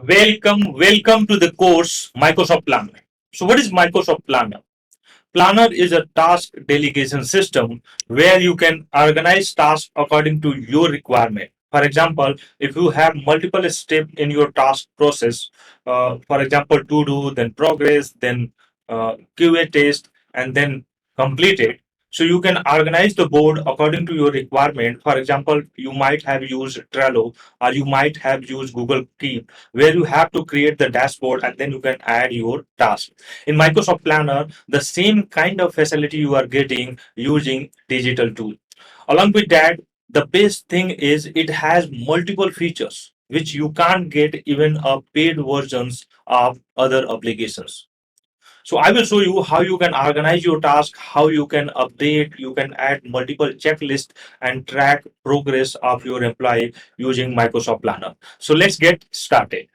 Welcome to the course Microsoft Planner. So, what is Microsoft Planner? Planner is a task delegation system where you can organize tasks according to your requirement. For example, if you have multiple steps in your task process, for example, to do, then progress, then QA test, and then complete it. So you can organize the board according to your requirement. For example, you might have used Trello or you might have used Google Keep, where you have to create the dashboard and then you can add your task. In Microsoft Planner, the same kind of facility you are getting using digital tool. Along with that, the best thing is it has multiple features which you can't get even a paid versions of other applications. So I will show you how you can organize your task, how you can update, you can add multiple checklists and track progress of your employee using Microsoft Planner. So let's get started.